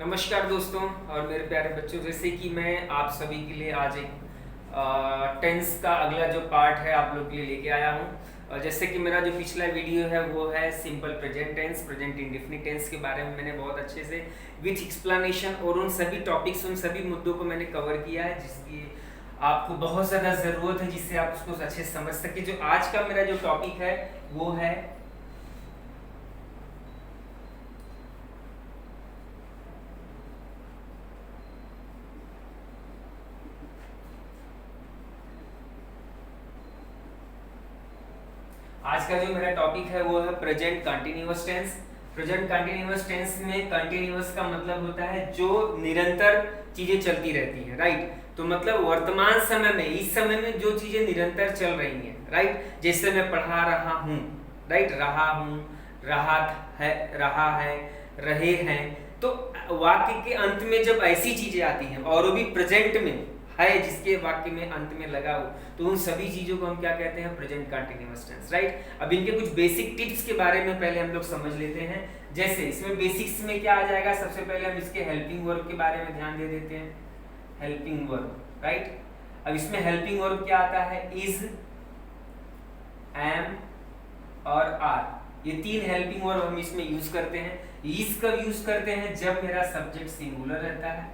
नमस्कार दोस्तों और मेरे प्यारे बच्चों, जैसे कि मैं आप सभी के लिए आज एक टेंस का अगला जो पार्ट है आप लोग के लिए लेके आया हूँ। जैसे कि मेरा जो पिछला वीडियो है वो है simple present tense, present indefinite tense के बारे में मैंने बहुत अच्छे से विथ एक्सप्लेनेशन और उन सभी टॉपिक्स, उन सभी मुद्दों को मैंने कवर किया है जिसकी आपको बहुत ज़्यादा ज़रूरत है, जिससे आप उसको अच्छे से समझ सके। जो आज का मेरा जो टॉपिक है वो है आज का जो मेरा टॉपिक है वो है present continuous tense. Present continuous tense में कंटिन्यूअस का मतलब होता है जो निरंतर चीजें चलती रहती हैं, राइट। तो मतलब वर्तमान समय में, इस समय में जो चीजें निरंतर चल रही हैं, राइट। जैसे मैं पढ़ा रहा हूँ, राइट, रहा हूँ, रहा है, रहे हैं। तो वाक्य के अंत में जब ऐसी चीजें आती हैं और वो भी प्रेजेंट में है, जिसके वाक्य में अंत में लगा हो, तो उन सभी चीजों को हम क्या कहते हैं? Present continuous tense, right. अब इनके कुछ बेसिक टिप्स के बारे में पहले हम लोग समझ लेते हैं। जैसे इसमें बेसिक्स में क्या आ जाएगा, सबसे पहले हम इसके हेल्पिंग वर्ब के बारे में ध्यान दे देते हैं। Helping verb, right. अब इसमें हेल्पिंग वर्ब क्या आता है? इज, एम और आर। ये तीन हेल्पिंग वर्ब हम इसमें यूज करते हैं। इज कब यूज करते हैं? जब मेरा सब्जेक्ट सिंगुलर रहता है,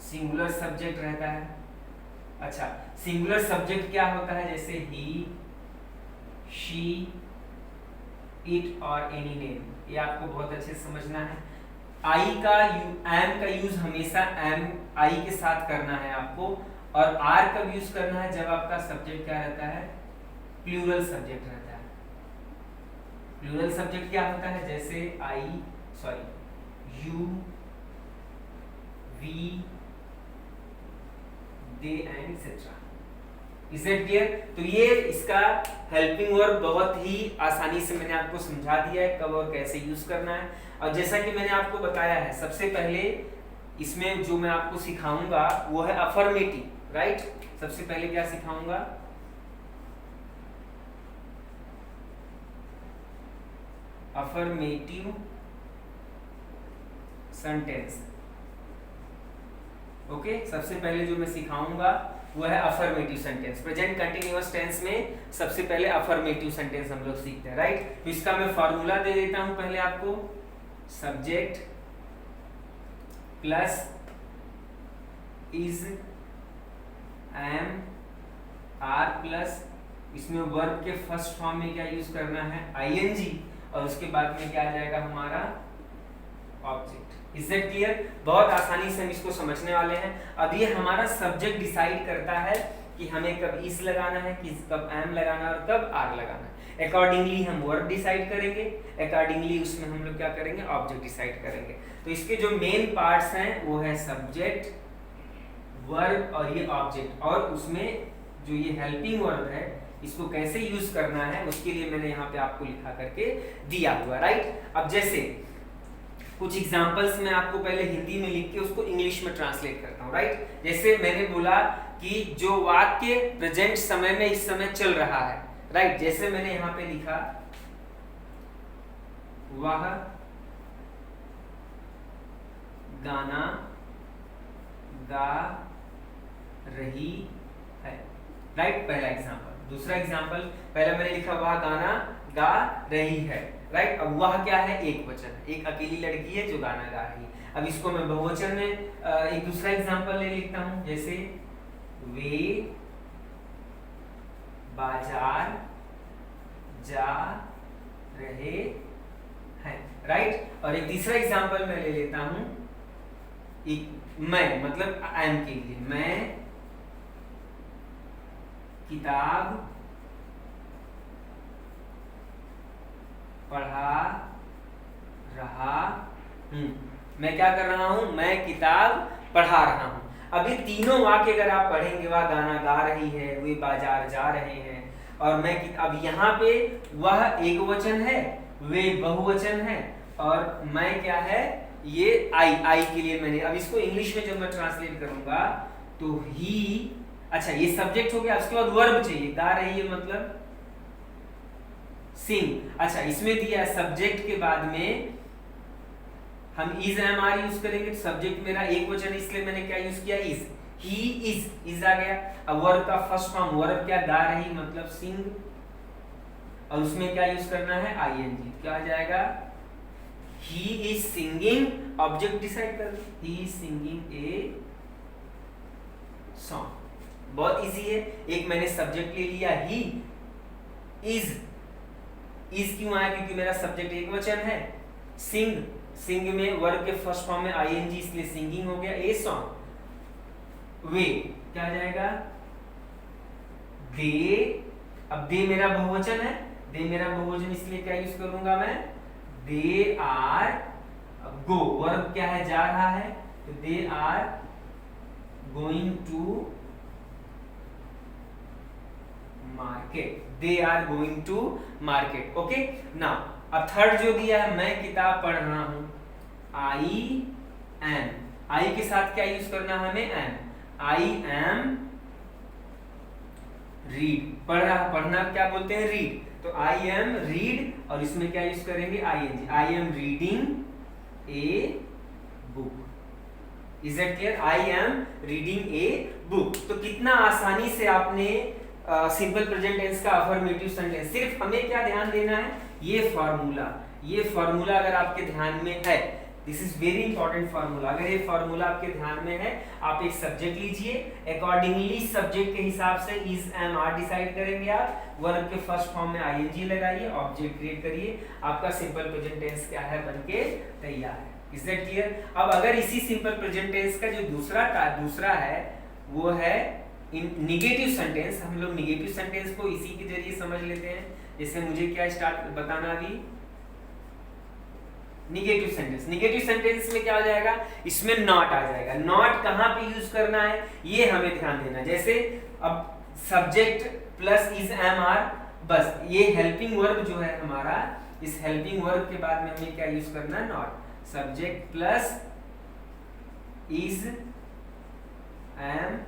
सिंगुलर सब्जेक्ट रहता है। अच्छा, सिंगुलर सब्जेक्ट क्या होता है? जैसे ही, शी, इट और एनी नेम। ये आपको बहुत अच्छे से समझना है। एम का यूज हमेशा एम, आई के साथ करना है आपको। और आर कब यूज करना है? जब आपका सब्जेक्ट क्या रहता है? प्लूरल सब्जेक्ट रहता है। प्लूरल सब्जेक्ट क्या होता है? जैसे you, we, they and etcetera. Is it clear? तो ये इसका हेल्पिंग वर्ब बहुत ही आसानी से मैंने आपको समझा दिया है कब और कैसे यूज करना है। और जैसा कि मैंने आपको बताया है, सबसे पहले इसमें जो मैं आपको सिखाऊंगा वो है अफर्मेटिव, राइट। सबसे पहले क्या सिखाऊंगा? Affirmative sentence. ओके, सबसे पहले जो मैं सिखाऊंगा वो है affirmative sentence. Present continuous tense में सबसे पहले अफर्मेटिव सेंटेंस हम लोग सीखते हैं, राइट। तो इसका मैं फॉर्मूला दे देता हूं पहले आपको। Subject plus is, am, are plus इसमें वर्ब के फर्स्ट फॉर्म में क्या यूज करना है? आईएनजी। और उसके बाद में क्या आ जाएगा हमारा? ऑब्जेक्ट। Is that clear? बहुत आसानी से हम इसको समझने वाले हैं। अब ये हमारा सब्जेक्ट डिसाइड करता है कि हमें कब इज लगाना है, कब एम लगाना है और कब आर लगाना है। अकॉर्डिंगली हम वर्ब डिसाइड करेंगे, अकॉर्डिंगली उसमें हम लोग क्या करेंगे? ऑब्जेक्ट डिसाइड करेंगे। तो इसके जो मेन पार्ट्स हैं वो है सब्जेक्ट, वर्ब और ये ऑब्जेक्ट। और उसमें जो ये हेल्पिंग वर्ब है इसको कैसे यूज करना है उसके लिए मैंने यहाँ पे आपको लिखा करके दिया हुआ, राइट। अब जैसे कुछ एग्जांपल्स मैं आपको पहले हिंदी में लिख के उसको इंग्लिश में ट्रांसलेट करता हूँ, राइट। जैसे मैंने बोला कि जो वाक्य प्रेजेंट समय में इस समय चल रहा है, राइट। जैसे मैंने यहाँ पे लिखा, वह गाना गा रही है, राइट। पहला एग्जांपल। दूसरा एग्जांपल, पहले मैंने लिखा वह गाना गा रही है, राइट। अब वह क्या है? एक वचन, एक अकेली लड़की है जो गाना गा रही है। अब इसको मैं बहुवचन में एक दूसरा एग्जांपल ले लिखता हूं। जैसे वे बाजार जा रहे हैं, राइट। और एक तीसरा एग्जांपल मैं ले लेता हूं, मैं मतलब आई एम के लिए, मैं किताब पढ़ा रहा हूं। मैं क्या कर रहा हूं? मैं किताब पढ़ा रहा हूं। अभी तीनों वाक्य अगर आप पढ़ेंगे, वह गाना गा रही है, वे बाजार जा रहे हैं और मैं अब यहाँ पे वह एक वचन है, वे बहुवचन है और मैं क्या है? ये आई के लिए मैंने, अब इसको इंग्लिश में जब मैं ट्रांसलेट करूंगा तो ही, अच्छा ये सब्जेक्ट हो गया। उसके बाद वर्ब चाहिए, गा रही है मतलब सिंग। अच्छा, इसमें दिया सब्जेक्ट के बाद में हम इज एम आर यूज करेंगे, सब्जेक्ट मेरा एक वचन इसलिए मैंने क्या यूज किया, इज, ही इज आ गया। अब वर्ब का फर्स्ट फॉर्म, वर्ब क्या, गा रही मतलब सिंग, और उसमें क्या यूज करना है, आईएनजी, क्या आ जाएगा, he is singing, object decide कर दो, he is singing a song, बहुत इजी है। एक मैंने सब्जेक्ट ले लिया ही, इज क्यों आया, क्योंकि मेरा सब्जेक्ट एक वचन है, सिंग में वर्ब के फर्स्ट फॉर्म में आईएनजी, इसलिए सिंगिंग हो गया, ए सॉन्ग। वे क्या आ जाएगा, दे, अब दे मेरा बहुवचन है, दे मेरा बहुवचन इसलिए क्या यूज करूंगा मैं, दे आर, गो वर्ब क्या है, जा रहा है, तो they are going to market, they are going to market. Okay, now अब थर्ड जो दिया है, मैं किताब पढ़ रहा हूं, आई एम, आई के साथ क्या यूज करना है हमें, एम, आई एम रीड, पढ़ना क्या बोलते हैं, रीड, तो आई एम रीड, और इसमें क्या यूज करेंगे, ING, I am reading a book, is it clear, I am reading a book. तो कितना आसानी से आपने सिंपल प्रेजेंट टेंस का अफर्मेटिव सेंटेंस, सिर्फ हमें क्या ध्यान देना है, ये फार्मूला अगर आपके ध्यान में है, this is very important formula, अगर ये फार्मूला आपके ध्यान में है, आप एक सब्जेक्ट लीजिए, अकॉर्डिंगली सब्जेक्ट के हिसाब से इज एम आर डिसाइड करेंगे, आप वर्ब के फर्स्ट फॉर्म में आईएनजी लगाइए, ऑब्जेक्ट क्रिएट करिए, आपका सिंपल प्रेजेंट टेंस क्या है, बनके तैयार है। Is that clear. अब अगर इसी सिंपल प्रेजेंट टेंस का जो दूसरा है वो है निगेटिव सेंटेंस, हम लोग निगेटिव सेंटेंस को इसी के जरिए समझ लेते हैं। जैसे मुझे क्या स्टार्ट बताना अभी, निगेटिव सेंटेंस में क्या हो जाएगा, इसमें नॉट आ जाएगा, नॉट कहां पे यूज करना है ये हमें ध्यान देना। जैसे अब subject plus is am are, बस ये हेल्पिंग वर्ब जो है हमारा, इस हेल्पिंग वर्ब के बाद में हमें क्या यूज करना है, not, subject plus is am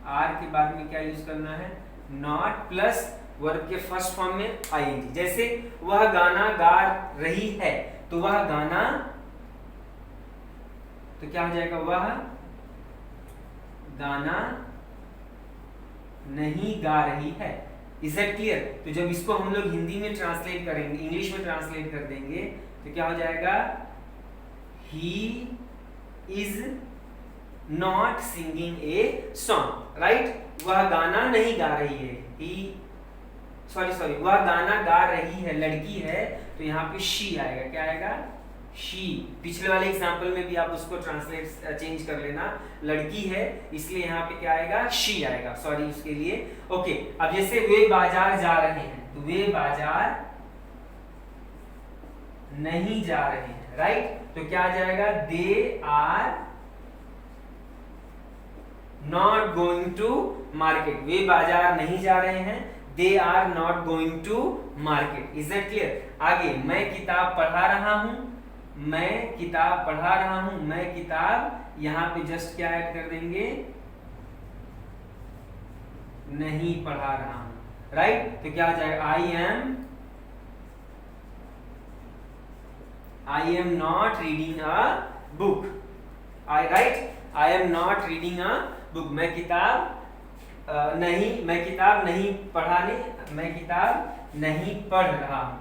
are के बाद में क्या यूज करना है, नॉट प्लस वर्ब के फर्स्ट फॉर्म में आईएनजी। जैसे वह गाना गा रही है, तो वह गाना, तो क्या हो जाएगा, वह गाना नहीं गा रही है। Is it clear. तो जब इसको हम लोग हिंदी में ट्रांसलेट करेंगे, इंग्लिश में ट्रांसलेट कर देंगे, तो क्या हो जाएगा, he is not singing a song, right, वह गाना नहीं गा रही है, सॉरी वह गाना गा रही है, लड़की है, तो यहाँ पे शी आएगा, क्या आएगा, शी। पिछले वाले एग्जांपल में भी आप उसको ट्रांसलेट चेंज कर लेना, लड़की है इसलिए यहाँ पे क्या आएगा, शी आएगा, सॉरी उसके लिए। ओके, अब जैसे वे बाजार जा रहे हैं, तो वे बाजार नहीं जा रहे हैं, राइट, तो क्या आ जाएगा, they are not going to market, वे बाजार नहीं जा रहे हैं, they are not going to market. Is that clear. आगे, मैं किताब पढ़ा रहा हूं, मैं किताब यहां पे जस्ट क्या ऐड कर देंगे, नहीं पढ़ा रहा हूं, राइट, तो क्या हो जाएगा, I am not reading a book, I am not reading a book, मैं किताब नहीं पढ़ रहा हूं।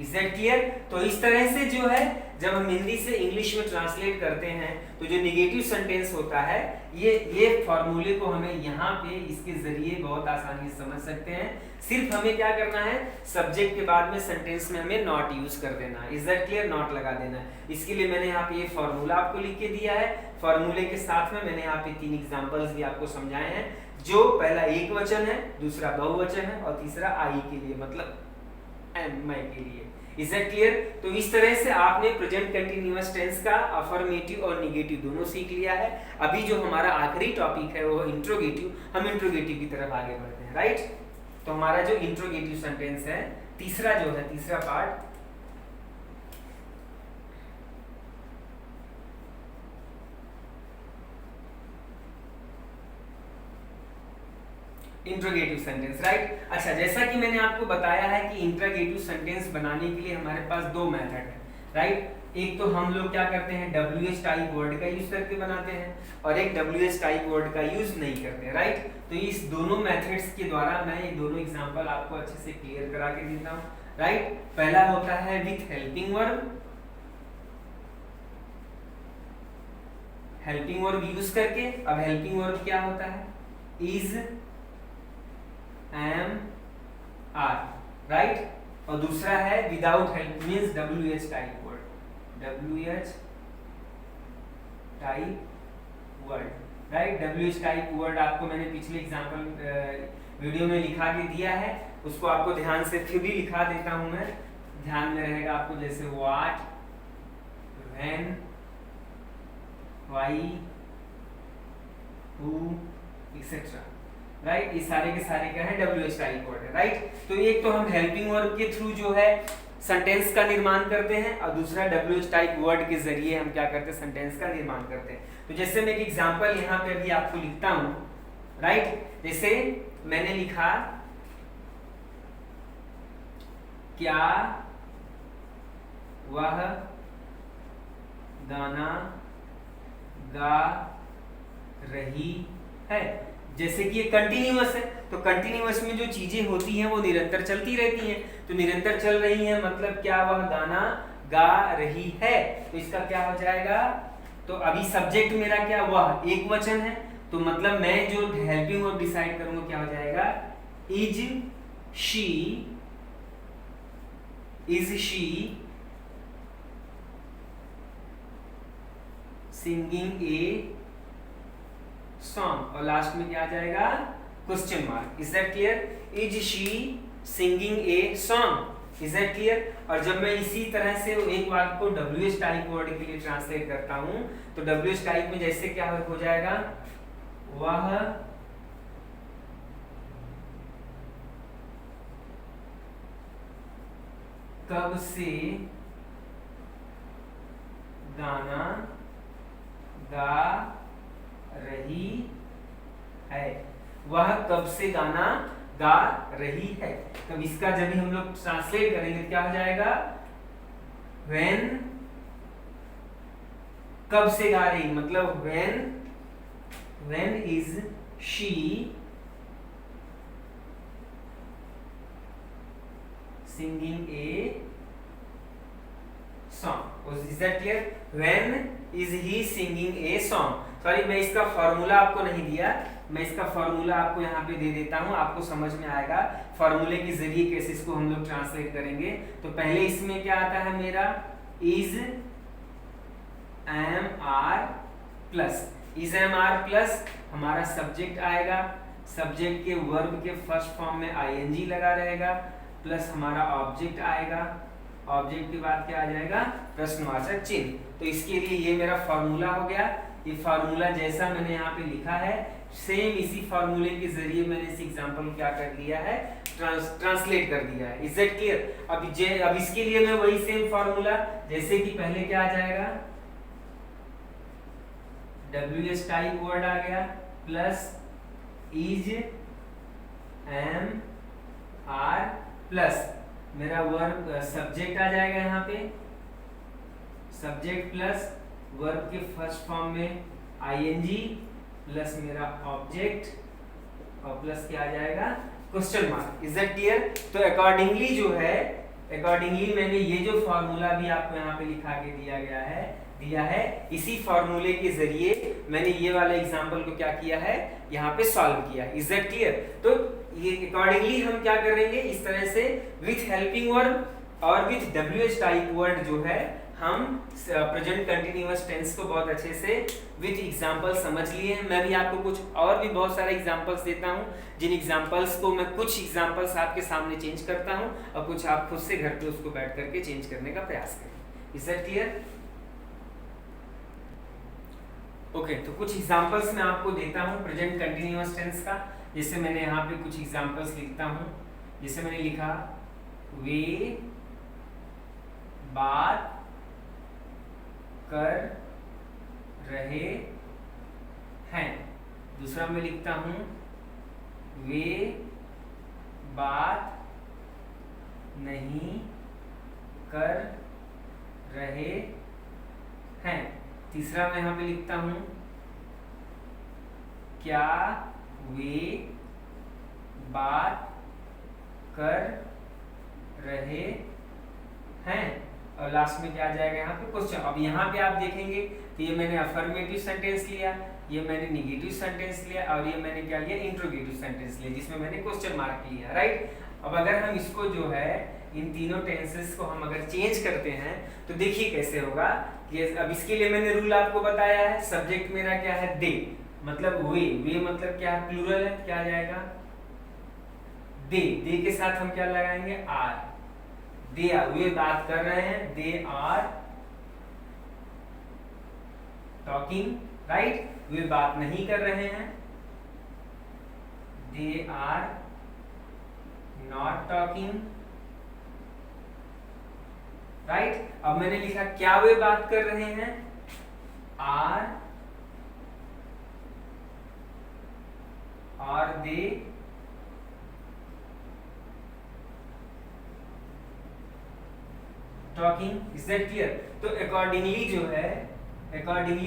Is that clear. तो इस तरह से जो है, जब हम हिंदी से इंग्लिश में ट्रांसलेट करते हैं, तो जो निगेटिव सेंटेंस होता है, ये फॉर्मूले को हमें यहाँ पे इसके जरिए बहुत आसानी से समझ सकते हैं। सिर्फ हमें क्या करना है, सब्जेक्ट के बाद में सेंटेंस में हमें नॉट यूज कर देना है। इज दैट क्लियर, नॉट लगा देना है। इसके लिए मैंने यहाँ पे ये फॉर्मूला आपको लिख के दिया है। फॉर्मूले के साथ में मैंने यहाँ पे 3 एग्जांपल्स भी आपको समझाए हैं, जो पहला एक वचन है, दूसरा बहुवचन है, और तीसरा आई के लिए, मतलब मैं के लिए। Is that clear. तो इस तरह से आपने प्रेजेंट कंटीन्यूअस टेंस का अफर्मेटिव और नेगेटिव दोनों सीख लिया है। अभी जो हमारा आखिरी टॉपिक है वो इंट्रोगेटिव, हम इंट्रोगेटिव की तरफ आगे बढ़ते हैं, राइट। तो हमारा जो इंट्रोगेटिव सेंटेंस है, तीसरा पार्ट, इंट्रोगेटिव सेंटेंस, राइट। अच्छा, जैसा कि मैंने आपको बताया है कि इंट्रोगेटिव सेंटेंस बनाने के लिए हमारे पास 2 मेथड है। राइट। एक तो हम लोग क्या करते हैं WH टाइप वर्ड का यूज करके बनाते हैं और एक WH टाइप वर्ड का यूज नहीं करते हैं, राइट। तो इस दोनों मेथड्स के द्वारा मैं ये दोनों एग्जांपल आपको अच्छे से क्लियर करा के देता हूँ, राइट। पहला होता है with helping verb, helping verb use करके। अब हेल्पिंग वर्ब क्या होता है, इज, एम, आर, राइट। और दूसरा है without help means WH type word, WH type word, right. WH type word आपको मैंने पिछले एग्जांपल वीडियो में लिखा के दिया है, उसको आपको ध्यान से फिर भी लिखा देता हूं मैं, ध्यान में रहेगा आपको, जैसे what, when, why, who, etcetera, right. ये सारे के सारे क्या है WH टाइप वर्ड है, राइट। तो एक तो हम हेल्पिंग वर्ब के थ्रू जो है सेंटेंस का निर्माण करते हैं और दूसरा WH टाइप वर्ड के जरिए हम क्या करते हैं सेंटेंस का निर्माण करते हैं। तो जैसे मैं एक एग्जांपल यहाँ पे भी आपको लिखता हूँ, राइट। जैसे मैंने लिखा क्या वह गाना गा रही है। जैसे कि ये कंटिन्यूअस है, तो कंटिन्यूअस में जो चीजें होती हैं वो निरंतर चलती रहती हैं, तो निरंतर चल रही हैं मतलब क्या वह गाना गा रही है, तो इसका क्या हो जाएगा, तो अभी सब्जेक्ट मेरा क्या वह एक वचन है, तो मतलब मैं जो हेल्पिंग वर्ब डिसाइड करूंगा क्या हो जाएगा, is she singing a song, और लास्ट में क्या आ जाएगा question mark. Is that clear, is she singing a song, is that clear. और जब मैं इसी तरह से एक वाक्य को WH टाइप वर्ड के लिए ट्रांसलेट करता हूं, तो WH टाइप में जैसे क्या हो जाएगा, वह कब से गाना गा रही है, वह कब से गाना गा रही है। तब इसका जब भी हम लोग ट्रांसलेट करेंगे क्या हो जाएगा, व्हेन, कब से गा रही मतलब when is she singing a song, is that clear, when is he singing a song. Sorry मैं इसका फॉर्मूला आपको नहीं दिया, मैं इसका फॉर्मूला आपको यहाँ पे दे देता हूँ, आपको समझ में आएगा फॉर्मूले के जरिए कैसे इसको हम लोग ट्रांसलेट करेंगे। तो पहले इसमें क्या आता है मेरा, is am are plus, is am are plus हमारा सब्जेक्ट आएगा, सब्जेक्ट के वर्ब के फर्स्ट फॉर्म में ING लगा रहेगा, प्लस हमारा ऑब्जेक्ट आएगा, ऑब्जेक्ट के बाद क्या आ जाएगा, प्रश्नवाचक चिन्ह। तो इसके लिए ये मेरा फॉर्मूला हो गया, ये फार्मूला जैसा मैंने यहाँ पे लिखा है सेम इसी फार्मूले के जरिए मैंने इस एग्जांपल को क्या कर दिया है, ट्रांसलेट कर दिया है। Is that clear. अब इसके लिए मैं वही सेम फार्मूला, जैसे कि पहले क्या आ जाएगा, WH टाइप वर्ड आ गया plus is am are plus मेरा वर्ब सब्जेक्ट आ जाएगा, यहाँ पे सब्जेक्ट प्लस वर्ब के फर्स्ट फॉर्म में ING प्लस मेरा ऑब्जेक्ट और प्लस क्या आ जाएगा, question mark. Is that clear. तो अकॉर्डिंगली जो है, अकॉर्डिंगली मैंने ये जो फॉर्मूला भी आपको यहाँ पे लिखा के दिया है, इसी फॉर्मूले के जरिए मैंने ये वाला एग्जांपल को क्या किया है, यहाँ पे सॉल्व किया। Is that clear. तो ये अकॉर्डिंगली हम क्या करेंगे, इस तरह से विथ हेल्पिंग वर्ब और विथ WH टाइप वर्ड जो है हम प्रेजेंट कंटिन्यूअस टेंस को बहुत अच्छे से विथ एग्जांपल समझ लिए हैं। मैं भी आपको कुछ और भी बहुत सारे एग्जांपल्स देता हूं, जिन एग्जांपल्स को मैं कुछ एग्जांपल्स आपके सामने चेंज करता हूं और कुछ आप खुद से घर पे उसको बैठ करके चेंज करने का प्रयास करें। Is that clear. ओके, तो कुछ एग्जांपल्स मैं आपको देता हूं प्रेजेंट कंटिन्यूअस टेंस का। जैसे मैंने यहाँ पे कुछ एग्जांपल्स लिखता हूं, जैसे मैंने लिखा वे बात कर रहे हैं। दूसरा मैं लिखता हूं वे बात नहीं कर रहे हैं। तीसरा मैं यहाँ पे लिखता हूं, क्या वे बात कर रहे हैं। और लास्ट में क्या आ जाएगा यहाँ पे क्वेश्चन। अब यहाँ पे आप देखेंगे तो ये मैंने अफर्मेटिव सेंटेंस लिया, ये मैंने निगेटिव सेंटेंस लिया, और ये मैंने क्या लिया, इंट्रोगेटिव सेंटेंस लिया, जिसमें मैंने क्वेश्चन मार्क लिया, राइट। अब अगर हम इसको जो है इन तीनों टेंसेस को हम अगर चेंज करते हैं तो देखिए कैसे होगा। अब इसके लिए मैंने रूल आपको बताया है। सब्जेक्ट मेरा क्या है, दे, मतलब वे मतलब क्या है, प्लूरल है, क्या आ जाएगा, दे के साथ हम क्या लगाएंगे, आर। दे आर, वे बात कर रहे हैं, दे आर टॉकिंग, राइट। वे बात नहीं कर रहे हैं, they are not talking, right. अब मैंने लिखा क्या वे बात कर रहे हैं, are they talking. Is that clear. तो अकॉर्डिंगली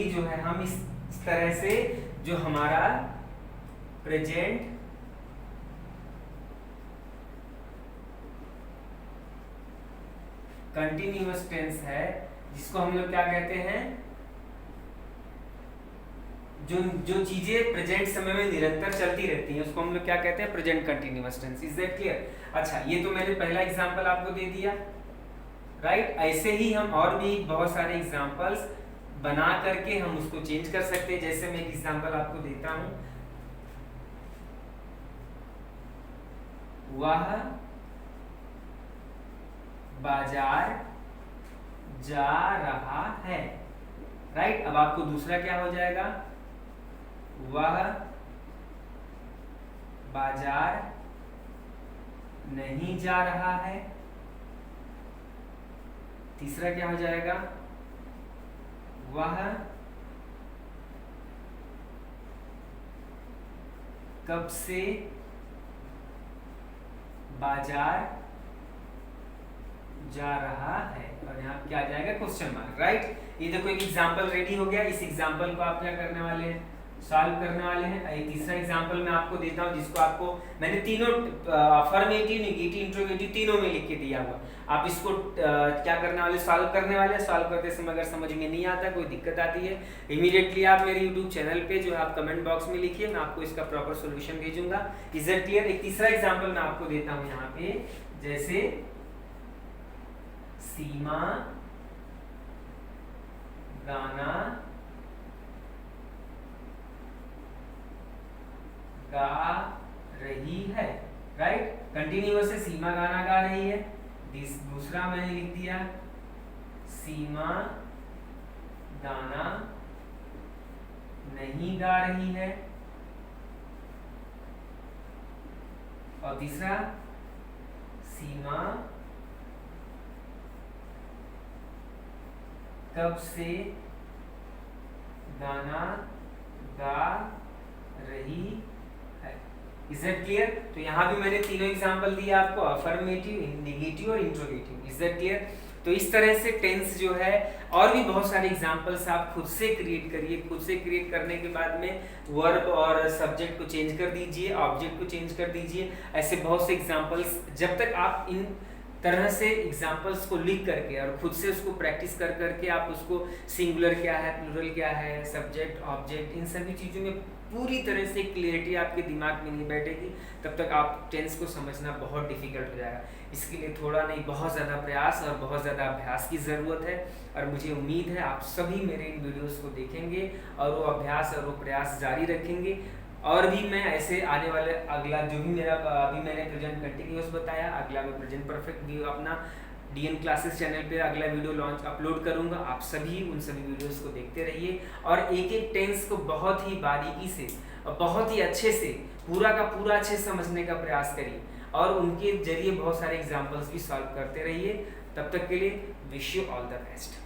जो है हम इस तरह से जो हमारा प्रेजेंट कंटिन्यूअस टेंस है, जिसको हम लोग क्या कहते हैं, जो चीजें प्रेजेंट समय में निरंतर चलती रहती हैं उसको हम लोग क्या कहते हैं, present continuous tense. Is that clear. अच्छा, ये तो मैंने पहला एग्जांपल आपको दे दिया, राइट। ऐसे ही हम और भी बहुत सारे एग्जांपल्स बना करके हम उसको चेंज कर सकते हैं। जैसे मैं एक एग्जांपल आपको देता हूं, वह बाजार जा रहा है, राइट। अब आपको दूसरा क्या हो जाएगा, वह बाजार नहीं जा रहा है। तीसरा क्या हो जाएगा, वह कब से बाजार जा रहा है, और यहाँ क्या आ जाएगा, क्वेश्चन मार्क, राइट। ये देखो एक एग्जांपल रेडी हो गया। इस एग्जांपल को आप क्या करने वाले हैं, सॉल्व करने वाले हैं। एक तीसरा एग्जांपल मैं आपको देता हूँ, जिसको आपको मैंने तीनों अफर्मेटिव, निगेटिव, इंट्रोगेटिव तीनों में लिख के दिया हुआ। आप इसको क्या करने वाले, सॉल्व करने वाले। सॉल्व करते समय अगर समझ में नहीं आता, कोई दिक्कत आती है, इमीडिएटली आप मेरे यूट्यूब चैनल पे जो है आप कमेंट बॉक्स में लिखिए, मैं आपको इसका प्रॉपर सोल्यूशन भेजूंगा। Is that clear. एक तीसरा एग्जाम्पल मैं आपको देता हूँ यहाँ पे, जैसे सीमा गाना गा रही है, राइट। कंटिन्यूअस से सीमा गाना गा रही है। दूसरा मैंने लिख दिया, सीमा गाना नहीं गा रही है। और तीसरा, सीमा कब से गाना गा रही है। Is that clear. तो यहाँ भी मैंने तीनों एग्जांपल दिया आपको, अफर्मेटिव, नेगेटिव और इंट्रोगेटिव। Is that clear. तो इस तरह से टेंस जो है, और भी बहुत सारे एग्जांपल्स आप खुद से क्रिएट करिए। खुद से क्रिएट करने के बाद में वर्ब और सब्जेक्ट को चेंज कर दीजिए, ऑब्जेक्ट को चेंज कर दीजिए। ऐसे बहुत से एग्जांपल्स, जब तक आप इन तरह से एग्जाम्पल्स को लिख करके और खुद से उसको प्रैक्टिस कर करके आप उसको सिंगुलर क्या है, प्लूरल क्या है, सब्जेक्ट, ऑब्जेक्ट, इन सभी चीज़ों में पूरी तरह से क्लियरिटी आपके दिमाग में नहीं बैठेगी, तब तक आप टेंस को समझना बहुत डिफिकल्ट हो जाएगा। इसके लिए थोड़ा नहीं, बहुत ज़्यादा प्रयास और बहुत ज़्यादा अभ्यास की ज़रूरत है। और मुझे उम्मीद है आप सभी मेरे इन वीडियोज़ को देखेंगे और वो अभ्यास और वो प्रयास जारी रखेंगे। और भी मैं ऐसे आने वाले अगला जो भी मेरा अभी मैंने प्रेजेंट कंटिन्यूअस बताया, अगला मैं प्रेजेंट परफेक्ट भी अपना डीएन क्लासेस चैनल पे अगला वीडियो अपलोड करूंगा। आप सभी उन सभी वीडियोस को देखते रहिए और एक एक टेंस को बहुत ही बारीकी से और बहुत ही अच्छे से पूरा का पूरा अच्छे से समझने का प्रयास करिए और उनके जरिए बहुत सारे एग्जाम्पल्स भी सॉल्व करते रहिए। तब तक के लिए wish you all the best.